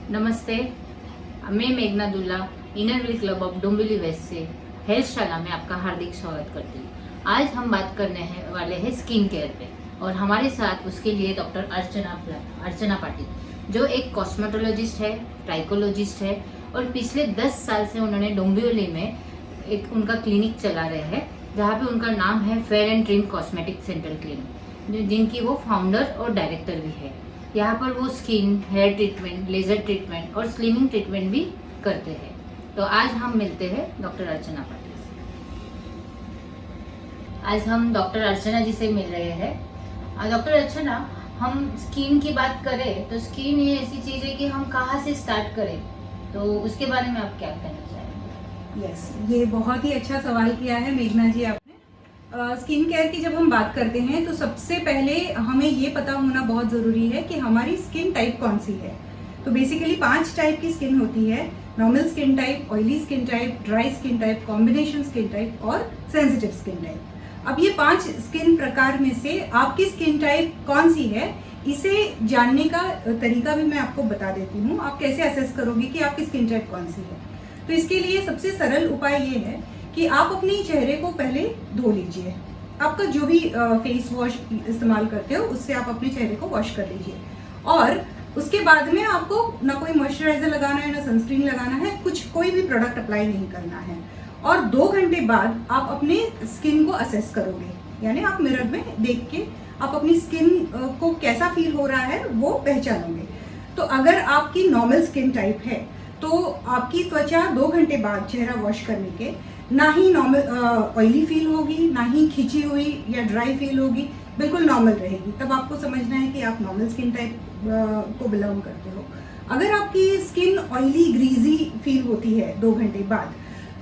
नमस्ते, मैं मेघना Dulla inner wheel club of Dombivli west से हेल्थ शाला में आपका हार्दिक स्वागत करती हूँ। आज हम बात करने वाले हैं स्किन केयर पे और हमारे साथ उसके लिए डॉक्टर अर्चना पाटिल, जो एक कॉस्मेटोलॉजिस्ट है, ट्राइकोलॉजिस्ट है और पिछले 10 साल से उन्होंने डोंबिवली में एक उनका क्लिनिक चला रहे हैं, जहाँ पे उनका नाम है fair and trim cosmetic centre clinic, जिनकी वो फाउंडर और डायरेक्टर भी है। यहाँ पर वो skin, hair treatment, laser treatment और स्लिमिंग ट्रीटमेंट भी करते हैं। तो आज हम मिलते हैं डॉक्टर अर्चना पाटिल से। आज हम डॉक्टर अर्चना जी से मिल रहे हैं। डॉक्टर अर्चना, हम स्किन की बात करें तो स्किन ये ऐसी चीज है कि हम कहाँ से स्टार्ट करें, तो उसके बारे में आप क्या कहना चाहेंगे? यस, ये बहुत ही अच्छा सवाल किया है मेघना जी आपने। स्किन केयर की जब हम बात करते हैं तो सबसे पहले हमें ये पता होना बहुत ज़रूरी है कि हमारी स्किन टाइप कौन सी है। तो बेसिकली 5 टाइप की स्किन होती है: normal skin type, oily skin type, dry skin type, combination skin type और सेंसिटिव स्किन टाइप। अब ये 5 स्किन प्रकार में से आपकी स्किन टाइप कौन सी है, इसे जानने का तरीका भी मैं आपको बता देती हूँ। आप कैसे असेस करोगे कि आपकी स्किन टाइप कौन सी है? तो इसके लिए सबसे सरल उपाय ये है कि आप अपने चेहरे को पहले धो लीजिए। आपका जो भी फेस वॉश इस्तेमाल करते हो उससे आप अपने चेहरे को वॉश कर लीजिए और उसके बाद में आपको ना कोई मॉइस्चराइजर लगाना है, ना सनस्क्रीन लगाना है, कोई भी प्रोडक्ट अप्लाई नहीं करना है। और 2 घंटे बाद आप अपने स्किन को असेस करोगे, यानी आप मिरर में देख के आप अपनी स्किन को कैसा फील हो रहा है वो पहचानोगे। तो अगर आपकी नॉर्मल स्किन टाइप है तो आपकी त्वचा 2 घंटे बाद चेहरा वॉश करने के ना ही नॉर्मल ऑयली फील होगी, ना ही खिंची हुई या ड्राई फील होगी, बिल्कुल नॉर्मल रहेगी। तब आपको समझना है कि आप नॉर्मल स्किन टाइप को बिलोंग करते हो। अगर आपकी स्किन ऑयली ग्रीजी फील होती है 2 घंटे बाद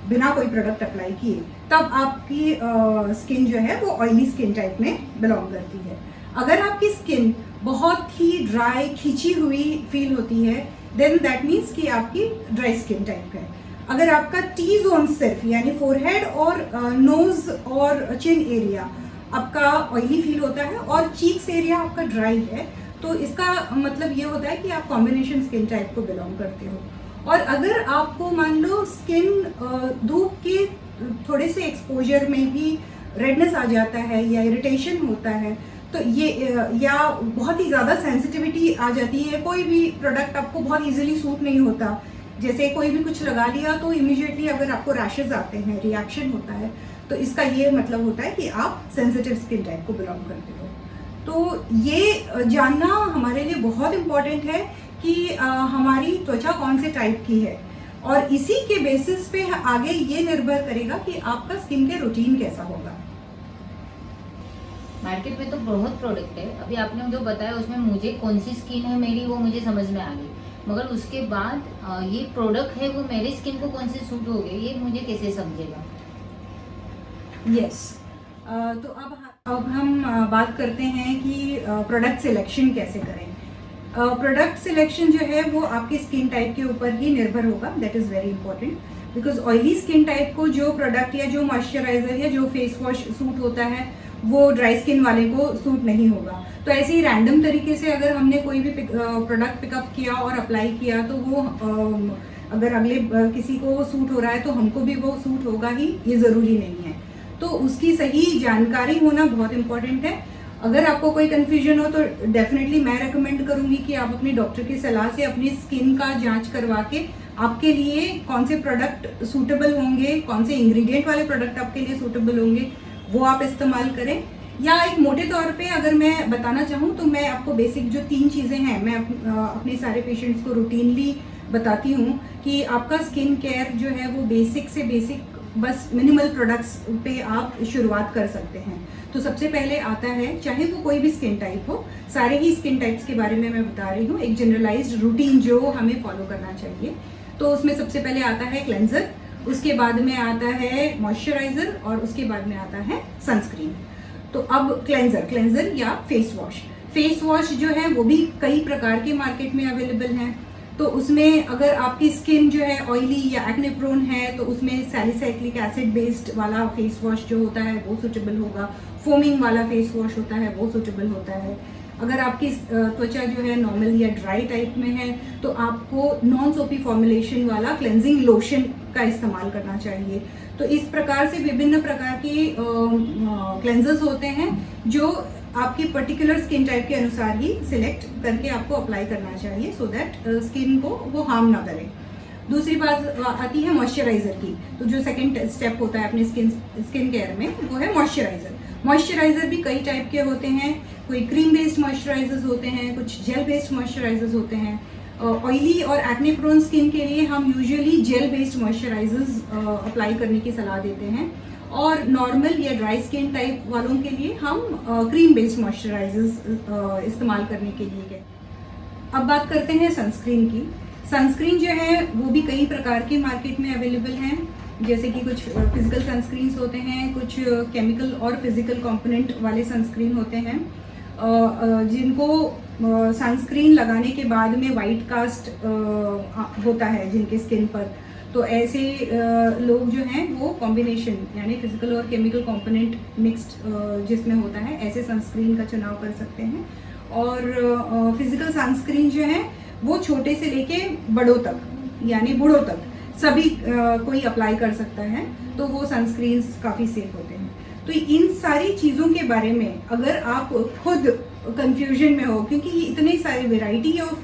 बिना कोई प्रोडक्ट अप्लाई किए, तब आपकी स्किन जो है वो ऑयली स्किन टाइप में बिलोंग करती है। अगर आपकी स्किन बहुत ही ड्राई, खिंची हुई फील होती है, देन दैट मीन्स कि आपकी ड्राई स्किन टाइप है। अगर आपका टी जोन सिर्फ यानी फोरहेड और नोज और चिन एरिया आपका ऑयली फील होता है और चीक्स एरिया आपका ड्राई है, तो इसका मतलब ये होता है कि आप कॉम्बिनेशन स्किन टाइप को बिलोंग करते हो। और अगर आपको मान लो स्किन धूप के थोड़े से एक्सपोजर में भी रेडनेस आ जाता है या इरिटेशन होता है, तो ये या बहुत ही ज़्यादा सेंसिटिविटी आ जाती है, कोई भी प्रोडक्ट आपको बहुत इजीली सूट नहीं होता, जैसे कोई भी कुछ लगा लिया तो इमीडिएटली अगर आपको रैशेज आते हैं, रिएक्शन होता है, तो इसका ये मतलब होता है कि आप सेंसिटिव स्किन टाइप को बिलोंग करते हो। तो ये जानना हमारे लिए बहुत इम्पॉर्टेंट है कि हमारी त्वचा कौन से टाइप की है, और इसी के बेसिस पे आगे ये निर्भर करेगा कि आपका स्किन केयर रूटीन कैसा होगा। मार्केट में तो बहुत प्रोडक्ट है, अभी आपने जो बताया उसमें मुझे कौन सी स्किन है मेरी वो मुझे समझ में आ गई, मगर उसके बाद ये प्रोडक्ट है वो मेरी स्किन को कौन से सूट हो गए, ये मुझे कैसे समझेगा? यस, तो अब हम बात करते हैं कि प्रोडक्ट सिलेक्शन कैसे करें। प्रोडक्ट सिलेक्शन जो है वो आपकी स्किन टाइप के ऊपर ही निर्भर होगा। That is very important, because oily skin type को जो प्रोडक्ट या जो मॉइस्चराइजर या जो फेस वॉश सूट होता है वो ड्राई स्किन वाले को सूट नहीं होगा। तो ऐसे ही रैंडम तरीके से अगर हमने कोई भी प्रोडक्ट पिकअप किया और अप्लाई किया तो वो अगर अगले किसी को सूट हो रहा है तो हमको भी वो सूट होगा ही, ये ज़रूरी नहीं है। तो उसकी सही जानकारी होना बहुत इम्पोर्टेंट है। अगर आपको कोई कन्फ्यूजन हो तो डेफिनेटली मैं रेकमेंड करूँगी कि आप अपने डॉक्टर की सलाह से अपनी स्किन का जाँच करवा के आपके लिए कौन से प्रोडक्ट सूटेबल होंगे, कौन से इंग्रेडिएंट वाले प्रोडक्ट आपके लिए सूटेबल होंगे, वो आप इस्तेमाल करें। या एक मोटे तौर पे अगर मैं बताना चाहूँ तो मैं आपको बेसिक जो 3 चीज़ें हैं मैं अपने सारे पेशेंट्स को रूटीनली बताती हूँ कि आपका स्किन केयर जो है वो बेसिक से बेसिक बस मिनिमल प्रोडक्ट्स पे आप शुरुआत कर सकते हैं। तो सबसे पहले आता है, चाहे वो कोई भी स्किन टाइप हो, सारे ही स्किन टाइप्स के बारे में मैं बता रही हूँ, एक जनरलाइज्ड रूटीन जो हमें फॉलो करना चाहिए। तो उसमें सबसे पहले आता है क्लेंजर, उसके बाद में आता है मॉइस्चराइजर और उसके बाद में आता है सनस्क्रीन। तो अब क्लेंजर या फेस वॉश जो है वो भी कई प्रकार के मार्केट में अवेलेबल हैं। तो उसमें अगर आपकी स्किन जो है ऑयली या एक्ने प्रोन है तो उसमें सैलिसाइक्लिक एसिड बेस्ड वाला फेस वॉश जो होता है वो सूटेबल होगा, फोमिंग वाला फेस वॉश होता है वो सूटेबल होता है। अगर आपकी त्वचा जो है नॉर्मल या ड्राई टाइप में है तो आपको नॉन सोपी फॉर्मुलेशन वाला क्लेंजिंग लोशन का इस्तेमाल करना चाहिए। तो इस प्रकार से विभिन्न प्रकार के क्लेंजर्स होते हैं जो आपके पर्टिकुलर स्किन टाइप के अनुसार ही सिलेक्ट करके आपको अप्लाई करना चाहिए, सो दैट स्किन को वो हार्म ना करे। दूसरी बात आती है मॉइस्चराइजर की। तो जो सेकंड स्टेप होता है अपने स्किन केयर में वो है मॉइस्चराइजर। मॉइस्चराइजर भी कई टाइप के होते हैं, कोई क्रीम बेस्ड मॉइस्चराइजर्स होते हैं, कुछ जेल बेस्ड मॉइस्चराइजर्स होते हैं। ऑयली और एक्ने प्रोन स्किन के लिए हम usually gel based moisturisers apply करने की सलाह देते हैं, और नॉर्मल या ड्राई स्किन टाइप वालों के लिए हम क्रीम बेस्ड मॉइस्चराइजर्स इस्तेमाल करने के लिए कहते। अब बात करते हैं सनस्क्रीन की। सनस्क्रीन जो है वो भी कई प्रकार के मार्केट में अवेलेबल हैं, जैसे कि कुछ फिजिकल सनस्क्रीन्स होते हैं, कुछ केमिकल और फिजिकल कंपोनेंट वाले सनस्क्रीन होते हैं, जिनको सनस्क्रीन लगाने के बाद में वाइट कास्ट होता है जिनके स्किन पर। तो ऐसे लोग जो हैं वो कॉम्बिनेशन यानी फिजिकल और केमिकल कंपोनेंट मिक्स्ड जिसमें होता है ऐसे सनस्क्रीन का चुनाव कर सकते हैं। और फिजिकल सनस्क्रीन जो है वो छोटे से लेके बड़ों तक यानी बूढ़ों तक सभी कोई अप्लाई कर सकता है, तो वो सनस्क्रीन्स काफ़ी सेफ होते हैं। तो इन सारी चीज़ों के बारे में अगर आप खुद कंफ्यूजन में हो, क्योंकि ये इतने सारे वेराइटी ऑफ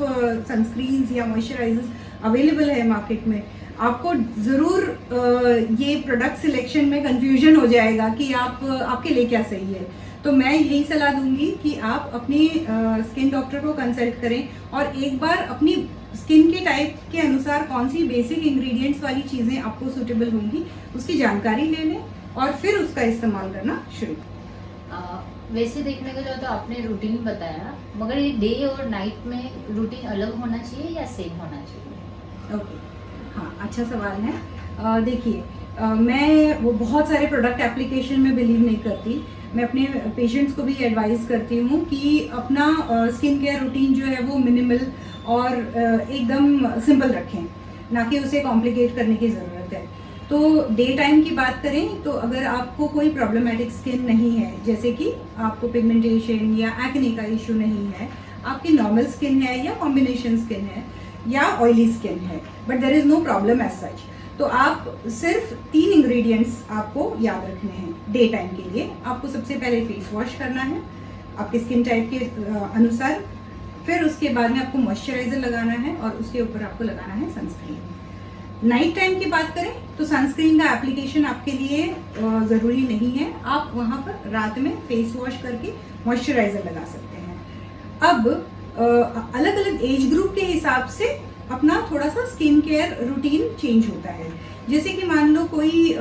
सनस्क्रीन्स या मॉइस्चराइजर्स अवेलेबल है मार्केट में, आपको ज़रूर ये प्रोडक्ट सिलेक्शन में कंफ्यूजन हो जाएगा कि आपके लिए क्या सही है। तो मैं यही सलाह दूंगी कि आप अपनी स्किन डॉक्टर को कंसल्ट करें और एक बार अपनी स्किन के टाइप के अनुसार कौन सी बेसिक इंग्रेडिएंट्स वाली चीज़ें आपको सूटेबल होंगी उसकी जानकारी ले लें और फिर उसका इस्तेमाल करना शुरू करें। वैसे देखने को जाए तो आपने रूटीन बताया, मगर ये डे और नाइट में रूटीन अलग होना चाहिए या सेम होना चाहिए? ओके, हाँ, अच्छा सवाल है। देखिए, मैं वो बहुत सारे प्रोडक्ट एप्लीकेशन में बिलीव नहीं करती। मैं अपने पेशेंट्स को भी एडवाइस करती हूँ कि अपना स्किन केयर रूटीन जो है वो मिनिमल और एकदम सिंपल रखें, ना कि उसे कॉम्प्लिकेट करने की ज़रूरत है। तो डे टाइम की बात करें तो अगर आपको कोई प्रॉब्लमेटिक स्किन नहीं है, जैसे कि आपको पिगमेंटेशन या एक्ने का इशू नहीं है, आपकी नॉर्मल स्किन है या कॉम्बिनेशन स्किन है या ऑयली स्किन है, but there is no problem as such, तो आप सिर्फ 3 इंग्रेडिएंट्स आपको याद रखने हैं डे टाइम के लिए। आपको सबसे पहले फेस वॉश करना है आपके स्किन टाइप के अनुसार, फिर उसके बाद में आपको मॉइस्चराइजर लगाना है और उसके ऊपर आपको लगाना है सनस्क्रीन। नाइट टाइम की बात करें तो सनस्क्रीन का एप्लीकेशन आपके लिए ज़रूरी नहीं है, आप वहाँ पर रात में फेस वॉश करके मॉइस्चराइजर लगा सकते हैं। अब अलग अलग एज ग्रुप के हिसाब से अपना थोड़ा सा स्किन केयर रूटीन चेंज होता है। जैसे कि मान लो कोई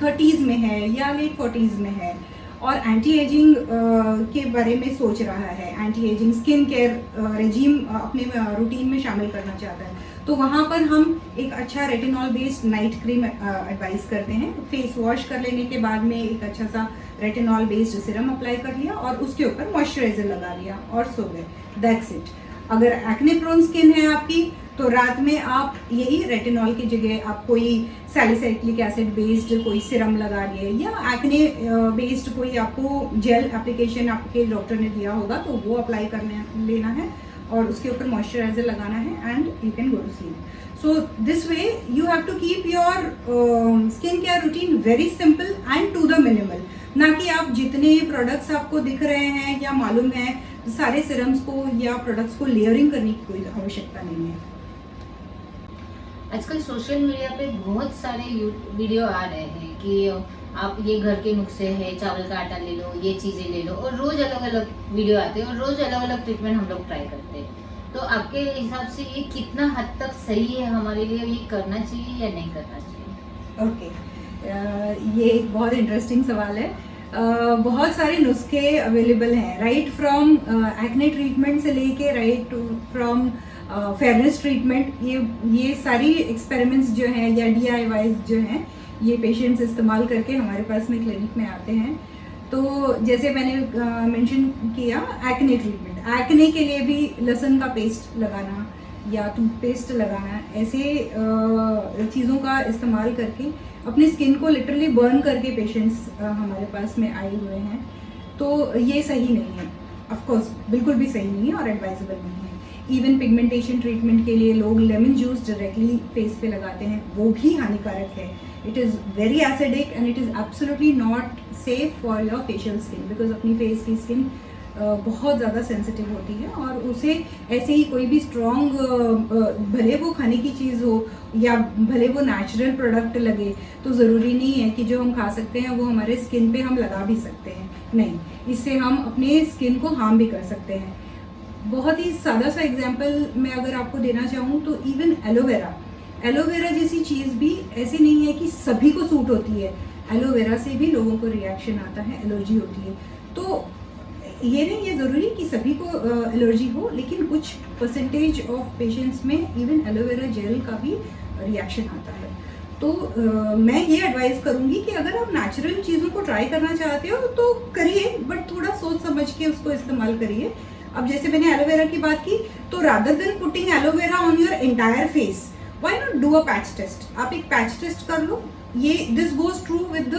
30s में है या लेट 40s में है और एंटी एजिंग के बारे में सोच रहा है, anti ageing skin care regime अपने रूटीन में शामिल करना चाहता है, तो वहाँ पर हम एक अच्छा retinol based night cream advice करते हैं। फेस वॉश कर लेने के बाद में एक अच्छा सा रेटिनॉल बेस्ड सीरम अप्लाई कर लिया और उसके ऊपर मॉइस्चराइजर लगा लिया और सो गए, दैट्स इट। अगर एक्ने प्रोन स्किन है आपकी तो रात में आप यही रेटिनॉल की जगह आप कोई सैलिसाइक्लिक एसिड बेस्ड कोई सिरम लगा लिए या एक्ने बेस्ड कोई आपको जेल एप्लीकेशन आपके डॉक्टर ने दिया होगा तो वो अप्लाई करने लेना है और उसके ऊपर मॉइस्चराइजर लगाना है and you can go to sleep. So this way you have to keep your skin care routine very simple and to the minimal, ना कि आप जितने प्रोडक्ट्स आपको दिख रहे हैं या मालूम है सारे सिरम्स को या प्रोडक्ट्स को लेयरिंग करने की कोई आवश्यकता नहीं है। आजकल सोशल मीडिया पे बहुत सारे वीडियो आ रहे हैं कि आप ये घर के नुस्खे हैं, चावल का आटा ले लो, ये चीज़ें ले लो, और रोज़ अलग अलग वीडियो आते हैं और रोज़ अलग अलग ट्रीटमेंट हम लोग ट्राई करते हैं। तो आपके हिसाब से ये कितना हद तक सही है हमारे लिए, ये करना चाहिए या नहीं करना चाहिए? ओके, ये एक बहुत इंटरेस्टिंग सवाल है। बहुत सारे नुस्खे अवेलेबल हैं, राइट फ्रॉम एक्ने ट्रीटमेंट से लेके राइट फ्रॉम फेयरनेस ट्रीटमेंट। ये सारी एक्सपेरिमेंट्स जो हैं या DIYs जो हैं ये पेशेंट्स इस्तेमाल करके हमारे पास में क्लिनिक में आते हैं। तो जैसे मैंने मेंशन किया एक्ने ट्रीटमेंट, एक्ने के लिए भी लहसुन का पेस्ट लगाना या टूथपेस्ट लगाना, ऐसे चीज़ों का इस्तेमाल करके अपनी स्किन को लिटरली बर्न करके पेशेंट्स हमारे पास में आए हुए हैं, तो ये सही नहीं है। ऑफ कोर्स बिल्कुल भी सही नहीं है और एडवाइजेबल नहीं है। इवन पिगमेंटेशन ट्रीटमेंट के लिए लोग लेमन जूस डायरेक्टली फेस पे लगाते हैं, वो भी हानिकारक है। It is very acidic and it is absolutely not safe for your facial skin, because अपनी फेस की स्किन बहुत ज़्यादा सेंसिटिव होती है और उसे ऐसे ही कोई भी स्ट्रॉन्ग, भले वो खाने की चीज़ हो या भले वो नेचुरल प्रोडक्ट लगे, तो ज़रूरी नहीं है कि जो हम खा सकते हैं वो हमारे स्किन पे हम लगा भी सकते हैं। नहीं, इससे हम अपने स्किन को हार्म भी कर सकते हैं। बहुत ही सादा सा एग्जांपल मैं अगर आपको देना चाहूँ तो इवन एलोवेरा जैसी चीज़ भी ऐसी नहीं है कि सभी को सूट होती है। एलोवेरा से भी लोगों को रिएक्शन आता है, एलर्जी होती है। तो ये नहीं ये ज़रूरी कि सभी को एलर्जी हो, लेकिन कुछ परसेंटेज ऑफ पेशेंट्स में इवन एलोवेरा जेल का भी रिएक्शन आता है। तो मैं ये एडवाइस करूँगी कि अगर आप नेचुरल चीज़ों को ट्राई करना चाहते हो तो करिए, बट थोड़ा सोच समझ के उसको इस्तेमाल करिए। अब जैसे मैंने एलोवेरा की बात की, तो rather than putting aloe vera on your entire face, why not do a patch test. आप एक पैच टेस्ट कर लो। ये this goes true with the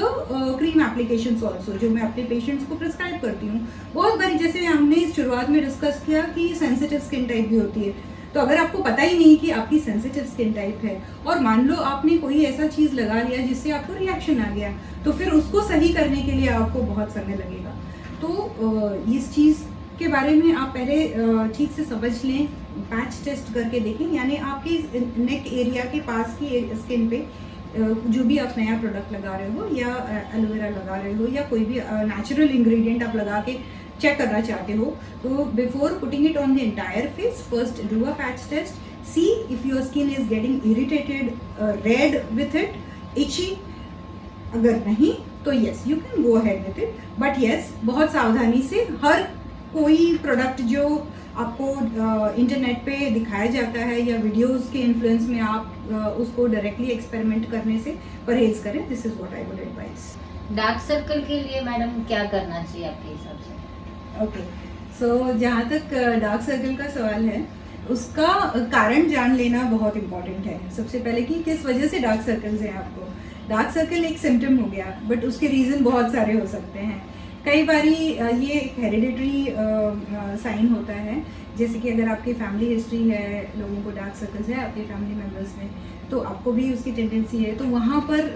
cream applications also, जो मैं अपने पेशेंट्स को प्रिस्क्राइब करती हूँ। बहुत बारी जैसे हमने शुरुआत में डिस्कस किया कि सेंसिटिव स्किन टाइप भी होती है, तो अगर आपको पता ही नहीं कि आपकी सेंसिटिव स्किन टाइप है और मान लो आपने कोई ऐसा चीज़ लगा लिया जिससे आपको रिएक्शन आ गया, तो फिर उसको सही करने के लिए आपको बहुत समय लगेगा। तो इस चीज़ के बारे में आप पहले ठीक से समझ लें, पैच टेस्ट करके देखें, यानी आपकी नेक एरिया के पास की स्किन पे जो भी आप नया प्रोडक्ट लगा रहे हो या एलोवेरा लगा रहे हो या कोई भी नेचुरल इंग्रेडिएंट आप लगा के चेक करना चाहते हो, तो before putting it on the entire face, first do a patch test, see if your skin is getting irritated, red with it, itchy. अगर नहीं तो yes you can go ahead with it, but yes बहुत सावधानी से। हर कोई product जो आपको internet पे दिखाया जाता है या वीडियोस के इन्फ्लुएंस में आप उसको डायरेक्टली एक्सपेरिमेंट करने से परहेज करें। This is what I would advise. Dark circle के लिए मैडम क्या करना चाहिए आपके हिसाब से? ओके, सो जहाँ तक डार्क सर्कल का सवाल है, उसका कारण जान लेना बहुत इम्पॉर्टेंट है। सबसे पहले कि किस वजह से डार्क सर्कल्स हैं आपको। डार्क सर्कल एक सिम्टम हो गया, बट उसके रीज़न बहुत सारे हो सकते हैं। कई बारी ये एक हेरिडिटरी साइन होता है, जैसे कि अगर आपकी फैमिली हिस्ट्री है, लोगों को डार्क सर्कल्स है आपके फैमिली मेम्बर्स में, तो आपको भी उसकी टेंडेंसी है। तो वहाँ पर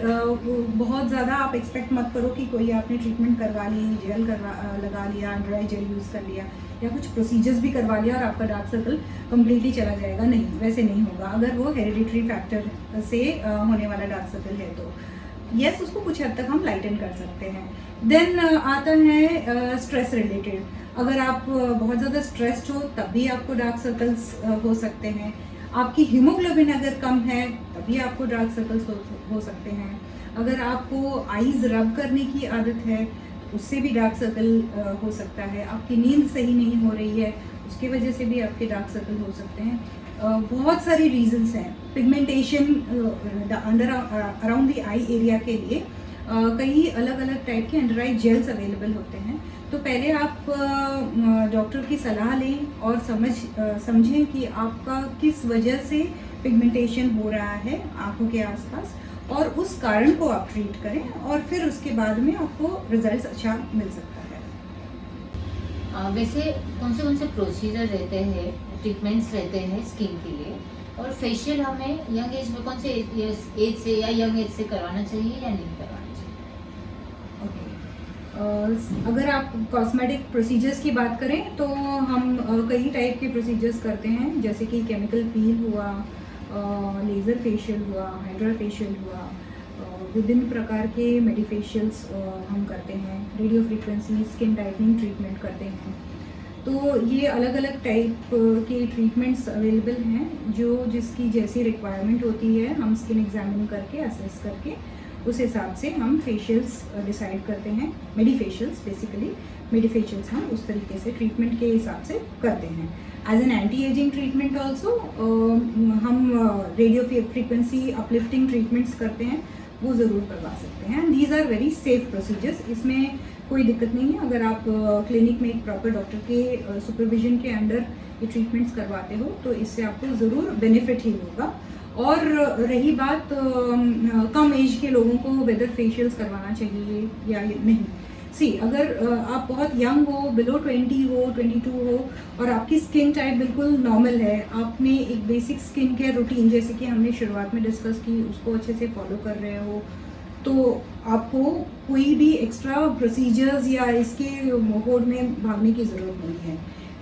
बहुत ज़्यादा आप एक्सपेक्ट मत करो कि कोई आपने ट्रीटमेंट करवा ली, जेल लगा लिया, ड्राई जेल यूज़ कर लिया या कुछ प्रोसीजर्स भी करवा लिया और आपका डार्क सर्कल कम्प्लीटली चला जाएगा। नहीं, वैसे नहीं होगा। अगर वो हेरिडिटरी फैक्टर से होने वाला डार्क सर्कल है तो यस, उसको कुछ हद तक हम लाइटन कर सकते हैं। देन आता है स्ट्रेस रिलेटेड। अगर आप बहुत ज़्यादा स्ट्रेस्ड हो तब भी आपको डार्क सर्कल्स हो सकते हैं। आपकी हीमोग्लोबिन अगर कम है तभी आपको डार्क सर्कल्स हो सकते हैं। अगर आपको आईज रब करने की आदत है उससे भी डार्क सर्कल हो सकता है। आपकी नींद सही नहीं हो रही है उसकी वजह से भी आपके डार्क सर्कल हो सकते हैं। बहुत सारी रीजंस हैं। Pigmentation under around the eye area के लिए कई अलग अलग टाइप के अंडर आई जेल्स अवेलेबल होते हैं। तो पहले आप डॉक्टर की सलाह लें और समझें कि आपका किस वजह से पिगमेंटेशन हो रहा है आंखों के आसपास, और उस कारण को आप ट्रीट करें और फिर उसके बाद में आपको रिजल्ट्स अच्छा मिल सकता है। वैसे कौन से प्रोसीजर रहते हैं, ट्रीटमेंट्स रहते हैं स्किन के लिए, और फेशियल हमें यंग एज में कौन से एज से या यंग एज से करवाना चाहिए या नहीं करवाना चाहिए? ओके, अगर आप कॉस्मेटिक प्रोसीजर्स की बात करें तो हम कई टाइप के प्रोसीजर्स करते हैं, जैसे कि केमिकल पील हुआ, लेज़र फेशियल हुआ, हाइड्रा फेशियल हुआ, विभिन्न प्रकार के मेडिफेशियल्स हम करते हैं, radio frequency skin tightening treatment करते हैं। तो ये अलग अलग टाइप के ट्रीटमेंट्स अवेलेबल हैं, जो जिसकी जैसी रिक्वायरमेंट होती है हम स्किन एग्जामिन करके असेस करके उस हिसाब से हम फेशियल्स डिसाइड करते हैं। मेडिफेशियल्स बेसिकली मेडिफेशियल्स हम उस तरीके से ट्रीटमेंट के हिसाब से करते हैं। As an anti ageing treatment also हम रेडियो फ्रीक्वेंसी अपलिफ्टिंग ट्रीटमेंट्स करते हैं, वो ज़रूर करवा सकते हैं। And these are very safe procedures, इसमें कोई दिक्कत नहीं है। अगर आप क्लिनिक में एक प्रॉपर डॉक्टर के सुपरविजन के अंडर ये ट्रीटमेंट्स करवाते हो तो इससे आपको ज़रूर बेनिफिट ही होगा। और रही बात कम एज के लोगों को वेदर फेशियल्स करवाना चाहिए या नहीं, सी अगर आप बहुत यंग हो, बिलो 20 हो, 22 हो और आपकी स्किन टाइप बिल्कुल नॉर्मल है, आपने एक बेसिक स्किन केयर रूटीन जैसे कि हमने शुरुआत में डिस्कस की उसको अच्छे से फॉलो कर रहे हो, तो आपको कोई भी एक्स्ट्रा प्रोसीजर्स या इसके मोड में भागने की ज़रूरत नहीं है,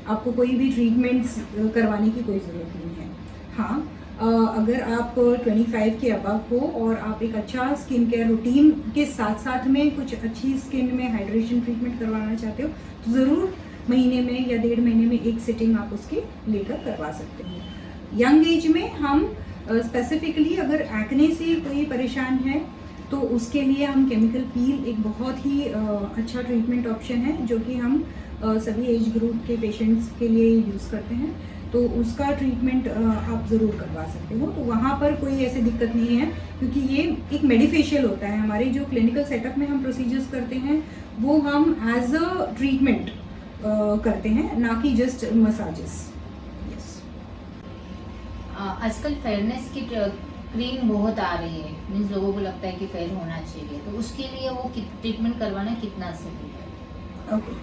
आपको कोई भी ट्रीटमेंट्स करवाने की कोई ज़रूरत नहीं है। हाँ, अगर आप 25 के अबव हो और आप एक अच्छा स्किन केयर रूटीन के साथ साथ में कुछ अच्छी स्किन में हाइड्रेशन ट्रीटमेंट करवाना चाहते हो तो ज़रूर महीने में या 1.5 महीने में एक सिटिंग आप उसकी लेकर करवा सकते हो। यंग एज में हम स्पेसिफिकली अगर एक्ने से कोई परेशान है तो उसके लिए हम केमिकल पील एक बहुत ही अच्छा ट्रीटमेंट ऑप्शन है जो कि हम सभी एज ग्रुप के पेशेंट्स के लिए यूज़ करते हैं, तो उसका ट्रीटमेंट आप ज़रूर करवा सकते हो। तो वहाँ पर कोई ऐसी दिक्कत नहीं है क्योंकि ये एक मेडिफेशियल होता है। हमारे जो क्लिनिकल सेटअप में हम प्रोसीजर्स करते हैं वो हम एज अ ट्रीटमेंट करते हैं, ना कि जस्ट मसाजेस। आजकल फेयरनेस की क्रीम बहुत आ रही है, मीन्स लोगों को लगता है कि फेयर होना चाहिए, तो उसके लिए वो ट्रीटमेंट करवाना कितना सही है? ओके,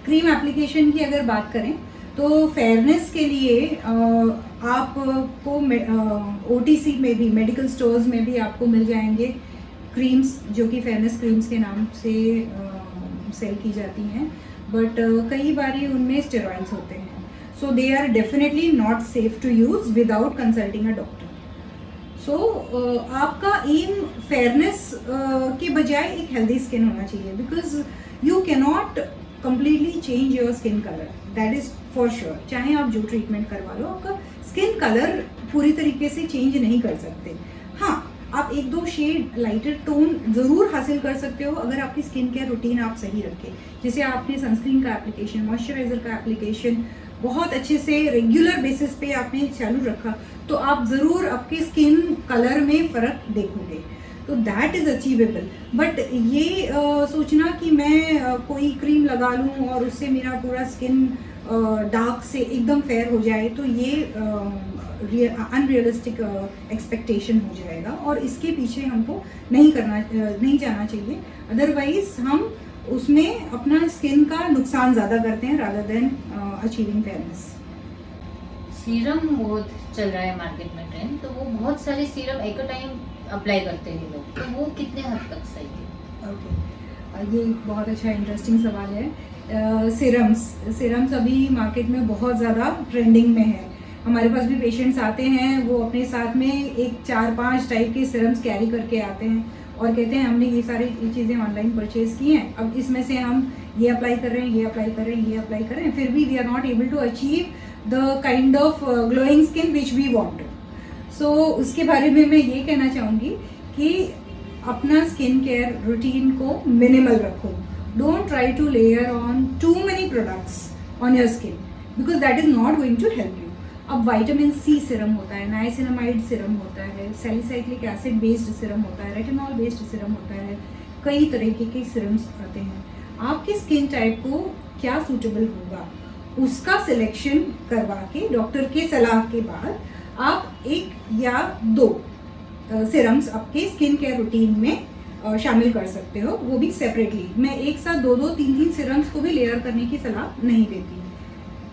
क्रीम एप्लीकेशन की अगर बात करें तो फेयरनेस के लिए आपको OTC में भी, मेडिकल स्टोर्स में भी आपको मिल जाएंगे क्रीम्स जो कि फेयरनेस क्रीम्स के नाम से सेल की जाती हैं, बट कई बार उनमें स्टेरॉइड्स होते हैं, so they are definitely not safe to use without consulting a doctor. So आपका एम फेयरनेस के बजाय एक हेल्दी स्किन होना चाहिए, because you cannot completely change your skin color, that is for sure। चाहे आप जो ट्रीटमेंट करवा लो, आपका स्किन कलर पूरी तरीके से चेंज नहीं कर सकते। हाँ, आप 1-2 शेड लाइटर टोन ज़रूर हासिल कर सकते हो अगर आपकी स्किन केयर रूटीन आप सही रखें। जैसे आपने सनस्क्रीन का एप्लीकेशन, मॉइस्चराइजर का एप्लीकेशन बहुत अच्छे से रेगुलर बेसिस पे आपने चालू रखा तो आप ज़रूर आपके स्किन कलर में फ़र्क देखोगे, तो दैट इज़ अचीवेबल। बट ये सोचना कि मैं कोई क्रीम लगा लूँ और उससे मेरा पूरा स्किन डार्क से एकदम फेयर हो जाए, तो ये अनरियलिस्टिक एक्सपेक्टेशन हो जाएगा और इसके पीछे हमको नहीं जाना चाहिए। अदरवाइज हम उसमें अपना स्किन का नुकसान ज़्यादा करते हैं rather than achieving fairness. Serum बहुत चल रहा है मार्केट में ट्रेंड, तो वो बहुत सारे सीरम एक टाइम अप्लाई करते हैं लोग, तो वो कितने हद तक सही है? ओके, ये बहुत अच्छा इंटरेस्टिंग सवाल है। सिरम्स अभी मार्केट में बहुत ज़्यादा ट्रेंडिंग में है। हमारे पास भी पेशेंट्स आते हैं, वो अपने साथ में एक 4-5 टाइप के सिरम्स कैरी करके आते हैं और कहते हैं हमने ये सारी चीज़ें ऑनलाइन परचेज की हैं, अब इसमें से हम ये अप्लाई कर रहे हैं, ये अप्लाई कर रहे हैं, ये अप्लाई कर रहे हैं, फिर भी we are not able to achieve the kind of glowing skin which we want. So उसके बारे में मैं ये कहना चाहूँगी कि अपना स्किन केयर रूटीन को मिनिमल रखो। Don't try to layer on too many products on your skin because that is not going to help you. अब विटामिन सी सिरम होता है, नाइसिनामाइड सिरम होता है, सैलिसाइक्लिक एसिड बेस्ड सिरम होता है, रेटिनॉल बेस्ड सिरम होता है, कई तरीके के सिरम्स आते हैं। आपके स्किन टाइप को क्या सूटेबल होगा उसका सिलेक्शन करवा के डॉक्टर के सलाह के बाद आप 1 या 2 सिरम्स आपके स्किन केयर रूटीन में शामिल कर सकते हो, वो भी सेपरेटली। मैं एक साथ 2-2, 3-3 सिरम्स को भी लेयर करने की सलाह नहीं देती।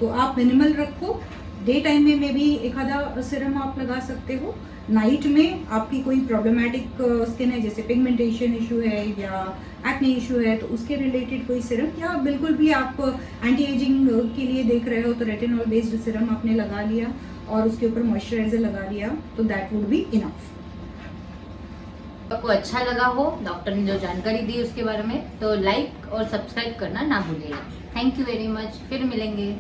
तो आप मिनिमल रखो। डे टाइम में भी एक आधा सिरम आप लगा सकते हो। नाइट में आपकी कोई प्रॉब्लमेटिक स्किन है जैसे पिगमेंटेशन इशू है या एक्ने इशू है तो उसके रिलेटेड कोई सिरम, या बिल्कुल भी आप एंटी एजिंग के लिए देख रहे हो तो रेटिनॉल बेस्ड सिरम आपने लगा लिया और उसके ऊपर मॉइस्चराइजर लगा लिया तो दैट वुड बी इनफ। आपको अच्छा लगा हो डॉक्टर ने जो जानकारी दी उसके बारे में, तो लाइक और सब्सक्राइब करना ना भूलिएगा। थैंक यू वेरी मच, फिर मिलेंगे।